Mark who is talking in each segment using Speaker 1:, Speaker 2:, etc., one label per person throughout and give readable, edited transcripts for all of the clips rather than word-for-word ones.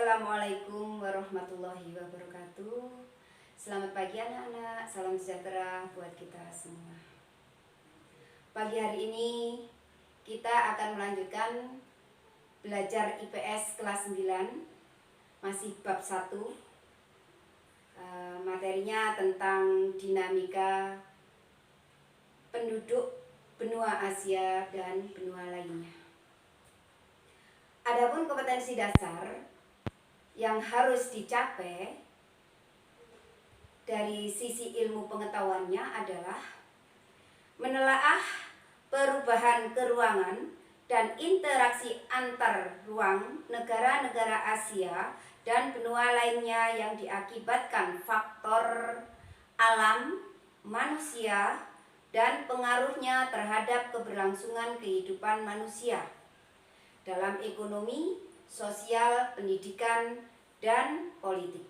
Speaker 1: Assalamualaikum warahmatullahi wabarakatuh. Selamat pagi anak-anak, salam sejahtera buat kita semua. Pagi hari ini kita akan melanjutkan belajar IPS kelas 9, masih bab 1. Materinya tentang dinamika penduduk benua Asia dan benua lainnya. Adapun kompetensi dasar yang harus dicapai dari sisi ilmu pengetahuannya adalah menelaah perubahan keruangan dan interaksi antar ruang negara-negara Asia dan benua lainnya yang diakibatkan faktor alam, manusia, dan pengaruhnya terhadap keberlangsungan kehidupan manusia dalam ekonomi, sosial, pendidikan, dan politik.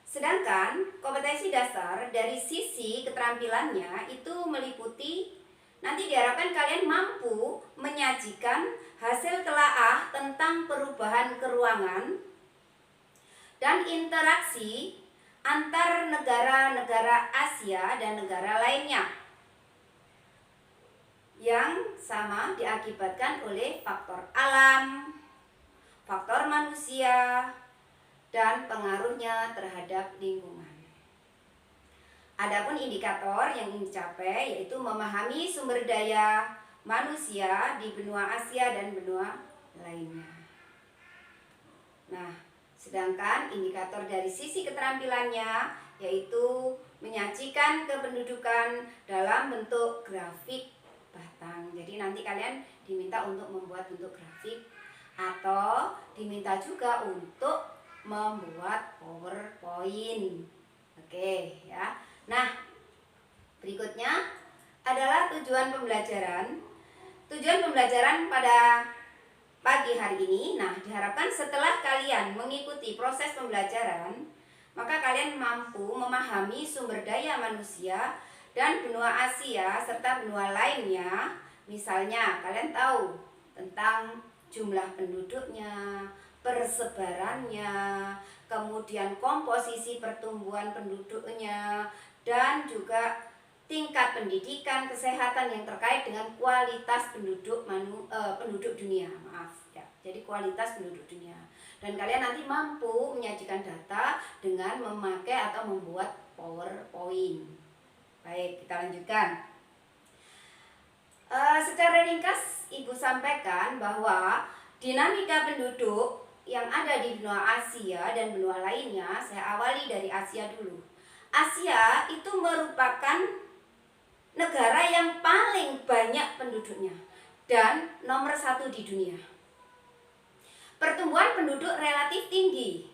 Speaker 1: Sedangkan kompetensi dasar dari sisi keterampilannya itu meliputi, nanti diharapkan kalian mampu menyajikan hasil telaah tentang perubahan keruangan dan interaksi antar negara-negara Asia dan negara lainnya yang sama diakibatkan oleh faktor alam, faktor manusia, dan pengaruhnya terhadap lingkungan. Adapun indikator yang ingin dicapai yaitu memahami sumber daya manusia di benua Asia dan benua lainnya. Nah, sedangkan indikator dari sisi keterampilannya yaitu menyajikan kependudukan dalam bentuk grafik batang. Jadi nanti kalian diminta untuk membuat bentuk grafik atau diminta juga untuk membuat PowerPoint. Oke, ya. Nah, berikutnya adalah tujuan pembelajaran. Tujuan pembelajaran pada pagi hari ini, nah diharapkan setelah kalian mengikuti proses pembelajaran, maka kalian mampu memahami sumber daya manusia dan benua Asia serta benua lainnya. Misalnya kalian tahu tentang jumlah penduduknya, persebarannya, kemudian komposisi pertumbuhan penduduknya, dan juga tingkat pendidikan, kesehatan yang terkait dengan kualitas penduduk dunia. Jadi kualitas penduduk dunia. Dan kalian nanti mampu menyajikan data dengan memakai atau membuat PowerPoint. Baik, kita lanjutkan. Secara ringkas Ibu sampaikan bahwa dinamika penduduk yang ada di benua Asia dan benua lainnya, saya awali dari Asia dulu. Asia itu merupakan negara yang paling banyak penduduknya dan nomor 1 di dunia. Pertumbuhan penduduk relatif tinggi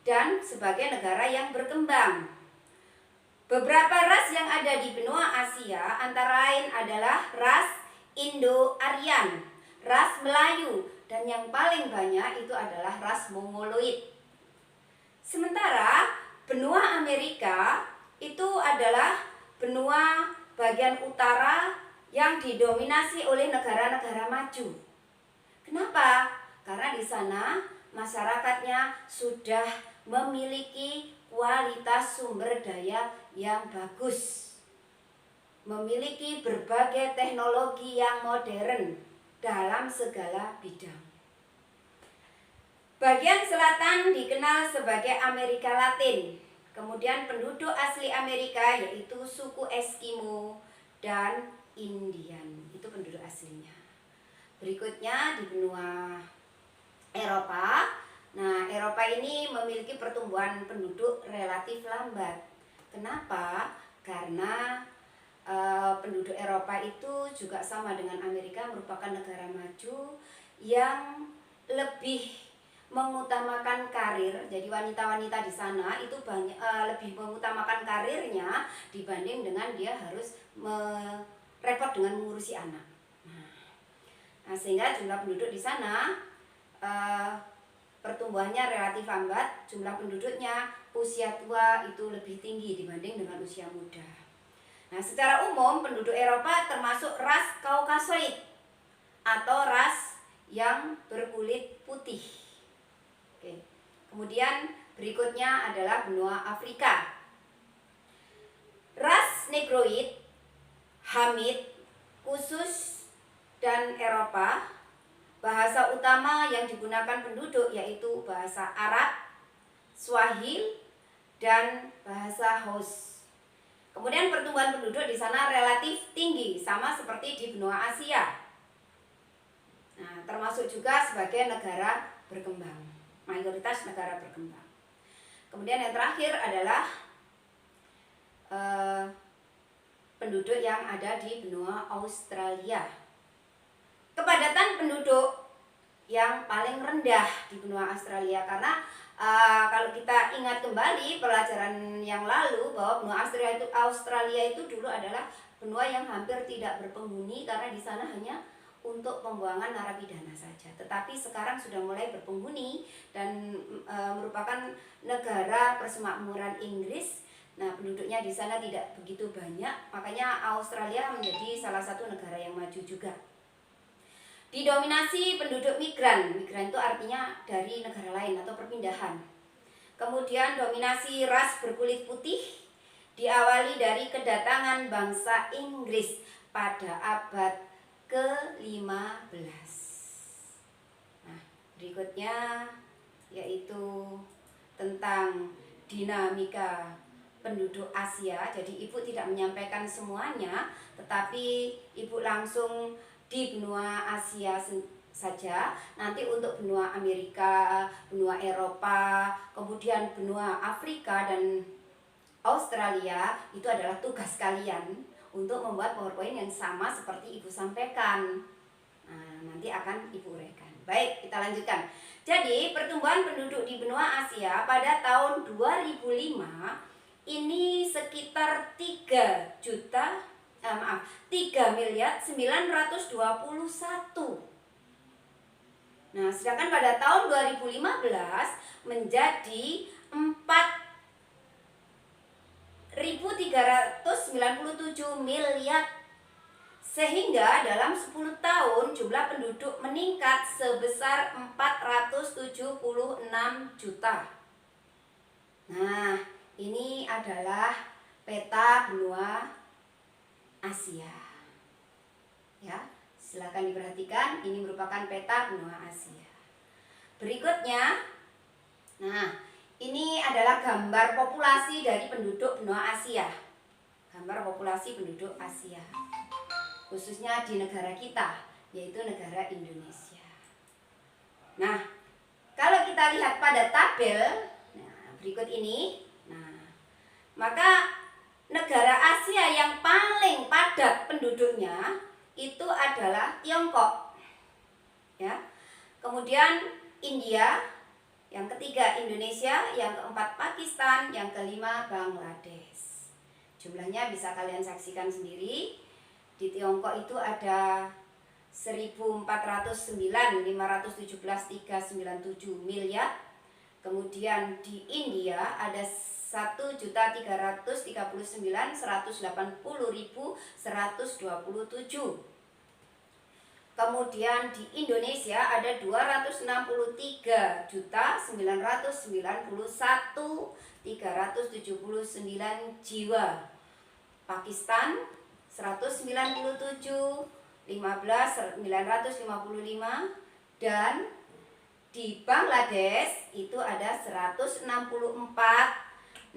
Speaker 1: dan sebagai negara yang berkembang. Beberapa ras yang ada di benua Asia antara lain adalah ras Indo-Aryan, ras Melayu, dan yang paling banyak itu adalah ras Mongoloid. Sementara benua Amerika itu adalah benua bagian utara yang didominasi oleh negara-negara maju. Kenapa? Karena di sana masyarakatnya sudah memiliki kualitas sumber daya yang bagus, memiliki berbagai teknologi yang modern dalam segala bidang. Bagian selatan dikenal sebagai Amerika Latin. Kemudian penduduk asli Amerika yaitu suku Eskimo dan Indian. Itu penduduk aslinya. Berikutnya di benua Eropa. Nah, Eropa ini memiliki pertumbuhan penduduk relatif lambat. Kenapa? Karena penduduk Eropa itu juga sama dengan Amerika, merupakan negara maju yang lebih mengutamakan karir. Jadi wanita-wanita di sana itu lebih mengutamakan karirnya dibanding dengan dia harus repot dengan mengurusi anak. Nah, sehingga jumlah penduduk di sana pertumbuhannya relatif lambat, jumlah penduduknya usia tua itu lebih tinggi dibanding dengan usia muda. Nah, secara umum penduduk Eropa termasuk ras Kaukasoid atau ras yang berkulit putih. Oke. Kemudian berikutnya adalah benua Afrika. Ras Negroid, Hamid, khusus dan Eropa. Bahasa utama yang digunakan penduduk yaitu bahasa Arab, Swahili, dan bahasa Haus. Kemudian pertumbuhan penduduk di sana relatif tinggi, sama seperti di benua Asia. Nah, termasuk juga sebagai negara berkembang, mayoritas negara berkembang. Kemudian yang terakhir adalah penduduk yang ada di benua Australia. Kepadatan penduduk yang paling rendah di benua Australia karena kalau kita ingat kembali pelajaran yang lalu bahwa benua Australia itu dulu adalah benua yang hampir tidak berpenghuni karena di sana hanya untuk pembuangan narapidana saja. Tetapi sekarang sudah mulai berpenghuni dan merupakan negara persemakmuran Inggris. Nah, penduduknya di sana tidak begitu banyak, makanya Australia menjadi salah satu negara yang maju juga. Didominasi penduduk migran. Migran itu artinya dari negara lain atau perpindahan. Kemudian dominasi ras berkulit putih diawali dari kedatangan bangsa Inggris pada abad ke-15. Nah, berikutnya yaitu tentang dinamika penduduk Asia. Jadi ibu tidak menyampaikan semuanya, tetapi ibu langsung di benua Asia saja. Nanti untuk benua Amerika, benua Eropa, kemudian benua Afrika dan Australia itu adalah tugas kalian untuk membuat PowerPoint yang sama seperti ibu sampaikan. Nah, nanti akan ibu uraikan. Baik, kita lanjutkan. Jadi pertumbuhan penduduk di benua Asia pada tahun 2005 ini sekitar 3.921. Nah, sedangkan pada tahun 2015 menjadi 4.397 miliar. Sehingga dalam 10 tahun jumlah penduduk meningkat sebesar 476 juta. Nah, ini adalah peta benua Asia. Ya, silakan diperhatikan, ini merupakan peta benua Asia. Berikutnya, nah, ini adalah gambar populasi dari penduduk benua Asia. Gambar populasi penduduk Asia, khususnya di negara kita, yaitu negara Indonesia. Nah, kalau kita lihat pada tabel berikut ini, nah, maka negara Asia yang paling padat penduduknya itu adalah Tiongkok, ya. Kemudian India, yang ketiga Indonesia, yang keempat Pakistan, yang kelima Bangladesh. Jumlahnya bisa kalian saksikan sendiri. Di Tiongkok itu ada 1.409.517.397 miliar. Kemudian di India ada 1.339.180.127. Kemudian di Indonesia ada 263.991.379 jiwa. Pakistan 197.15.955 dan di Bangladesh itu ada 164.669.751.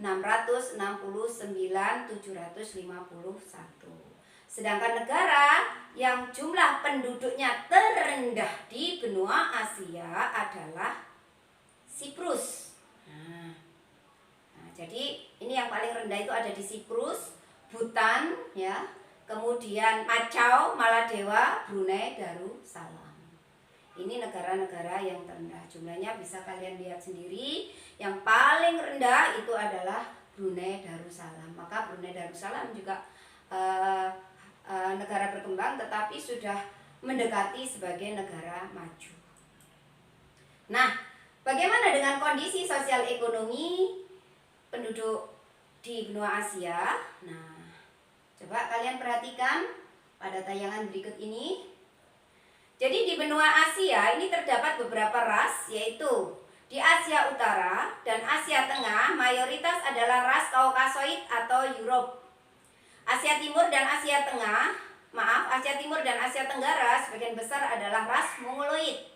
Speaker 1: Sedangkan negara yang jumlah penduduknya terendah di benua Asia adalah Siprus. Nah, jadi ini yang paling rendah itu ada di Siprus, Bhutan, ya, kemudian Macau, Maladewa, Brunei Darussalam. Ini negara-negara yang terendah. Jumlahnya bisa kalian lihat sendiri. Yang paling rendah itu adalah Brunei Darussalam. Maka Brunei Darussalam juga negara berkembang, tetapi sudah mendekati sebagai negara maju. Nah, bagaimana dengan kondisi sosial ekonomi penduduk di benua Asia? Nah, coba kalian perhatikan pada tayangan berikut ini. Jadi di benua Asia ini terdapat beberapa ras, yaitu di Asia Utara dan Asia Tengah mayoritas adalah ras Kaukasoid atau Europe. Asia Timur dan Asia Timur dan Asia Tenggara sebagian besar adalah ras Mongoloid.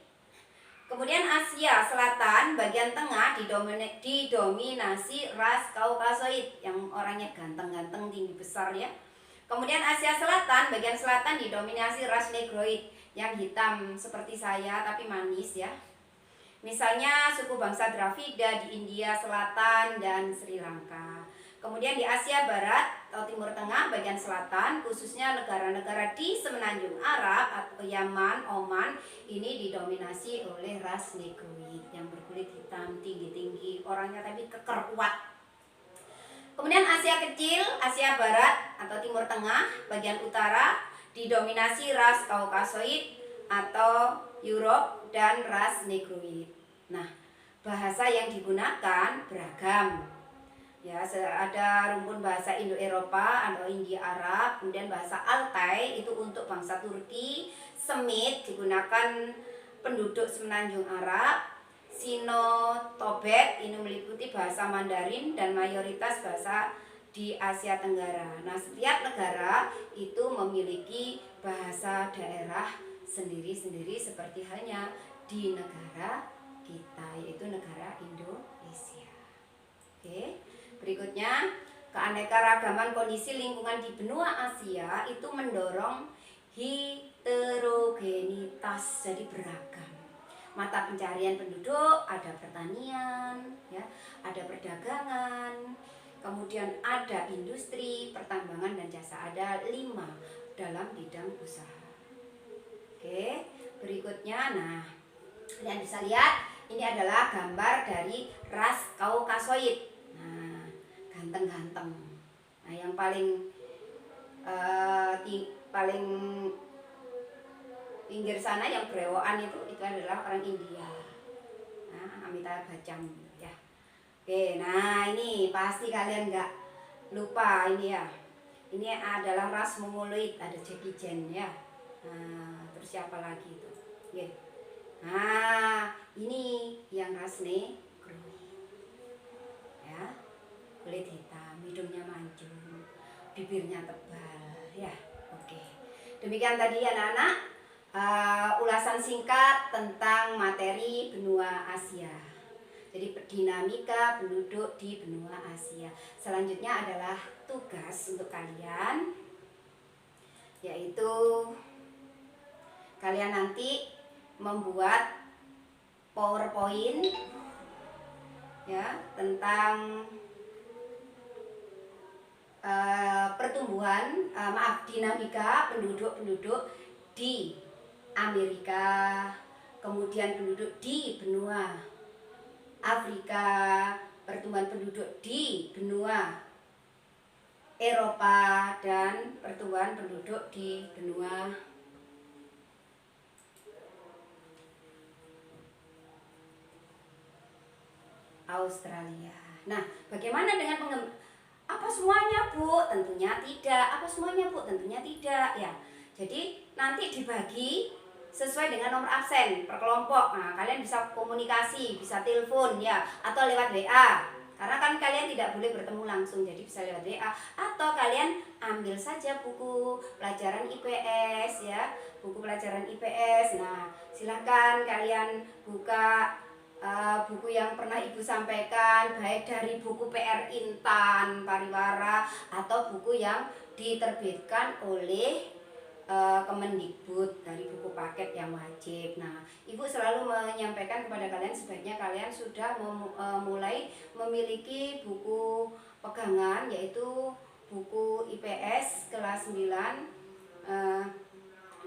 Speaker 1: Kemudian Asia Selatan bagian tengah didominasi ras Kaukasoid yang orangnya ganteng-ganteng, tinggi besar ya. Kemudian Asia Selatan bagian selatan didominasi ras Negroid yang hitam seperti saya tapi manis ya. Misalnya suku bangsa Dravida di India Selatan dan Sri Lanka. Kemudian di Asia Barat atau Timur Tengah bagian selatan, khususnya negara-negara di Semenanjung Arab atau Yaman, Oman, ini didominasi oleh ras Negroid yang berkulit hitam, tinggi-tinggi, orangnya tapi keker kuat. Kemudian Asia Kecil, Asia Barat atau Timur Tengah bagian utara didominasi ras Kaukasoid atau Europe dan ras Negroid. Nah, bahasa yang digunakan beragam. Ya, ada rumpun bahasa Indo-Eropa atau India Arab, kemudian bahasa Altai itu untuk bangsa Turki, Semit digunakan penduduk Semenanjung Arab, Sino-Tibet ini meliputi bahasa Mandarin dan mayoritas bahasa di Asia Tenggara. Nah, setiap negara itu memiliki bahasa daerah sendiri-sendiri seperti halnya di negara kita, yaitu negara Indonesia. Oke. Berikutnya, keanekaragaman kondisi lingkungan di benua Asia itu mendorong heterogenitas, jadi beragam. Mata pencarian penduduk, ada pertanian, ya, ada perdagangan, kemudian ada industri, pertambangan dan jasa, ada 5 dalam bidang usaha. Oke, berikutnya, nah, kalian bisa lihat ini adalah gambar dari ras Kaukasoid. Ganteng-ganteng. Nah, yang paling pinggir sana yang brewokan itu adalah orang India. Nah, Amitabh Bachchan ya. Oke, nah ini pasti kalian nggak lupa ini ya. Ini adalah ras Mongoloid, ada Jackie Chan ya. Nah, terus siapa lagi itu? Oke. Nah, ini yang ras Negroid. Ya. Kulit hitam, hidungnya mancung, bibirnya tebal ya. Oke. Demikian tadi anak-anak ulasan singkat tentang materi benua Asia. Jadi dinamika penduduk di benua Asia. Selanjutnya adalah tugas untuk kalian, yaitu kalian nanti membuat PowerPoint ya tentang pertumbuhan, dinamika penduduk di Amerika, kemudian penduduk di benua Afrika, pertumbuhan penduduk di benua Eropa, dan pertumbuhan penduduk di benua Australia. Nah, bagaimana dengan apa semuanya, Bu? Tentunya tidak. Apa semuanya, Bu? Tentunya tidak ya. Jadi nanti dibagi sesuai dengan nomor absen per kelompok. Nah, kalian bisa komunikasi, bisa telepon ya, atau lewat WA. Karena kan kalian tidak boleh bertemu langsung, jadi bisa lewat WA. Atau kalian ambil saja buku pelajaran IPS ya, buku pelajaran IPS. Nah, silakan kalian buka buku yang pernah Ibu sampaikan, baik dari buku PR Intan Pariwara atau buku yang diterbitkan oleh Kemendikbud dari buku paket yang wajib. Nah, Ibu selalu menyampaikan kepada kalian sebaiknya kalian sudah mulai memiliki buku pegangan, yaitu buku IPS kelas 9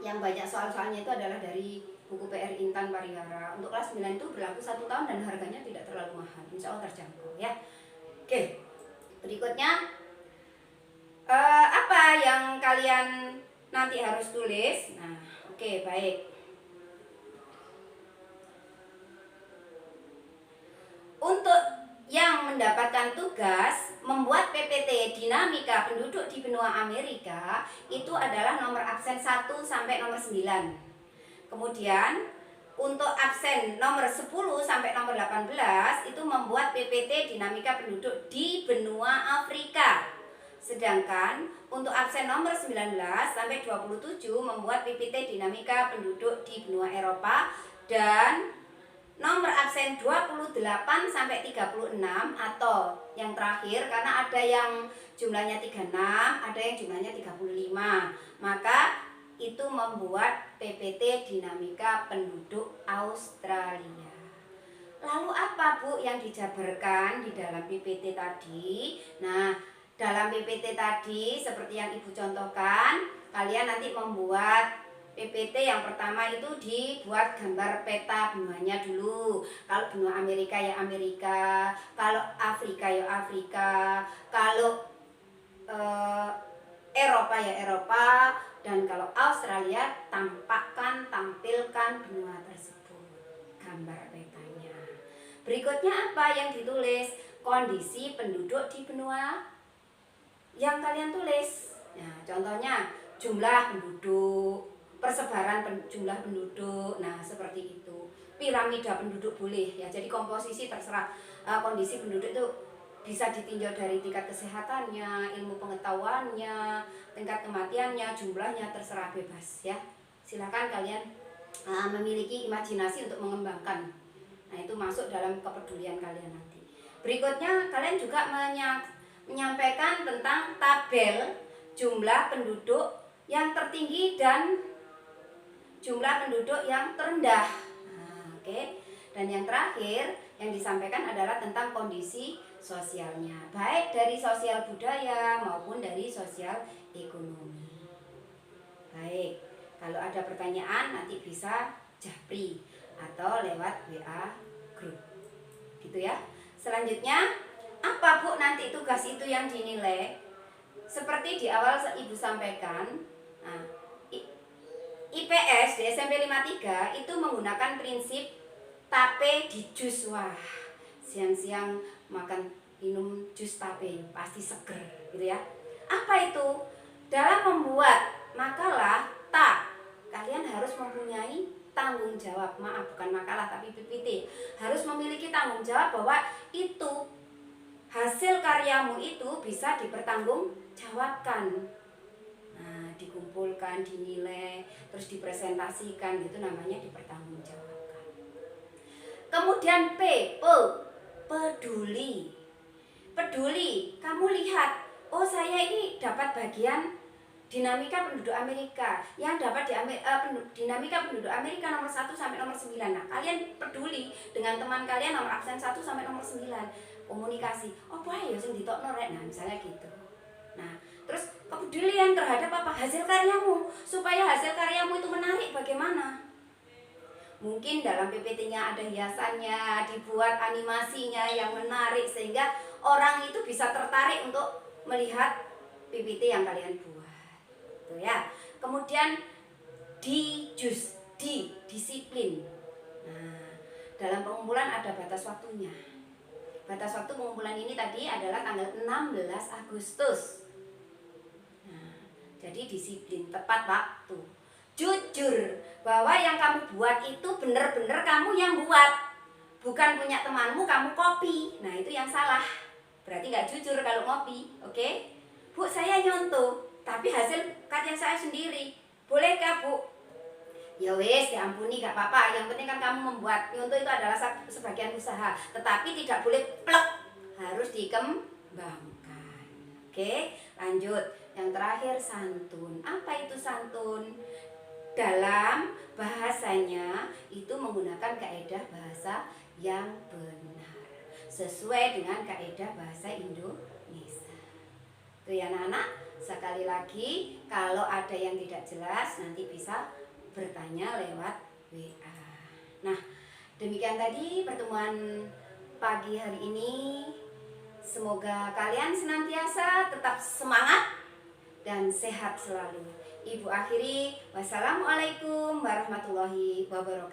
Speaker 1: yang banyak soal-soalnya itu adalah dari buku PR Intan Pariwara. Untuk kelas 9 itu berlaku 1 tahun dan harganya tidak terlalu mahal, insya Allah terjangkau ya. Oke, berikutnya apa yang kalian nanti harus tulis. Nah, oke, baik. Untuk yang mendapatkan tugas membuat PPT dinamika penduduk di benua Amerika itu adalah nomor absen 1 sampai nomor 9. Kemudian untuk absen nomor 10 sampai nomor 18 itu membuat PPT dinamika penduduk di benua Afrika. Sedangkan untuk absen nomor 19 sampai 27 membuat PPT dinamika penduduk di benua Eropa, dan nomor absen 28 sampai 36 atau yang terakhir, karena ada yang jumlahnya 36, ada yang jumlahnya 35, maka itu membuat PPT dinamika penduduk Australia. Lalu apa Bu yang dijabarkan di dalam PPT tadi? Nah, dalam PPT tadi seperti yang Ibu contohkan, kalian nanti membuat PPT yang pertama itu dibuat gambar peta benuanya dulu. Kalau benua Amerika ya Amerika, kalau Afrika ya Afrika, kalau Eropa ya Eropa, dan kalau Australia tampilkan benua tersebut, gambar petanya. Berikutnya apa yang ditulis? Kondisi penduduk di benua yang kalian tulis. Nah, contohnya jumlah penduduk, persebaran jumlah penduduk. Nah, seperti itu. Piramida penduduk boleh ya. Jadi komposisi terserah. Kondisi penduduk itu bisa ditinjau dari tingkat kesehatannya, ilmu pengetahuannya, tingkat kematiannya, jumlahnya, terserah, bebas ya. Silakan kalian memiliki imajinasi untuk mengembangkan. Nah, itu masuk dalam kepedulian kalian nanti. Berikutnya kalian juga menyampaikan tentang tabel jumlah penduduk yang tertinggi dan jumlah penduduk yang terendah. Oke. Dan yang terakhir yang disampaikan adalah tentang kondisi sosialnya, baik dari sosial budaya maupun dari sosial ekonomi. Baik, kalau ada pertanyaan nanti bisa japri atau lewat WA grup, gitu ya. Selanjutnya, apa Bu nanti tugas itu yang dinilai? Seperti di awal Ibu sampaikan, nah, IPS di SMP 53 itu menggunakan prinsip tape di jus. Wah, siang-siang makan minum jus tape pasti seger gitu ya. Apa itu? Dalam membuat makalah kalian harus mempunyai tanggung jawab. Maaf, bukan makalah tapi PPT. Harus memiliki tanggung jawab bahwa itu hasil karyamu itu bisa dipertanggungjawabkan. Nah, dikumpulkan, dinilai, terus dipresentasikan, gitu namanya dipertanggungjawabkan. Kemudian peduli. Peduli, kamu lihat, oh saya ini dapat bagian dinamika penduduk Amerika. Yang dapat dinamika penduduk Amerika nomor 1 sampai nomor 9. Nah, kalian peduli dengan teman kalian nomor absen 1 sampai nomor 9. Komunikasi. Oh, bahaya sing ditokno rek. Nah, misalnya gitu. Nah, terus kepedulian terhadap apa? Hasil karyamu. Supaya hasil karyamu itu menarik bagaimana? Mungkin dalam PPT-nya ada hiasannya, dibuat animasinya yang menarik sehingga orang itu bisa tertarik untuk melihat PPT yang kalian buat. Tuh ya. Kemudian disiplin. Nah, dalam pengumpulan ada batas waktunya. Batas waktu pengumpulan ini tadi adalah tanggal 16 Agustus. Nah, jadi disiplin, tepat waktu. Jujur bahwa yang kamu buat itu benar-benar kamu yang buat, bukan punya temanmu kamu copy. Nah, itu yang salah, berarti nggak jujur kalau ngopi. Oke? Bu, saya nyontoh tapi hasil karya saya sendiri, bolehkah Bu? Ya wes, diampuni, gak apa-apa. Yang penting kan kamu membuat. Nyontoh itu adalah sebagian usaha, tetapi tidak boleh plek, harus dikembangkan. Oke, lanjut. Yang terakhir, santun. Apa itu santun? Dalam bahasanya itu menggunakan kaidah bahasa yang benar sesuai dengan kaidah bahasa Indonesia. Tuh ya anak-anak, sekali lagi kalau ada yang tidak jelas nanti bisa bertanya lewat WA. Nah, demikian tadi pertemuan pagi hari ini. Semoga kalian senantiasa tetap semangat dan sehat selalu. Ibu akhiri, wassalamualaikum warahmatullahi wabarakatuh.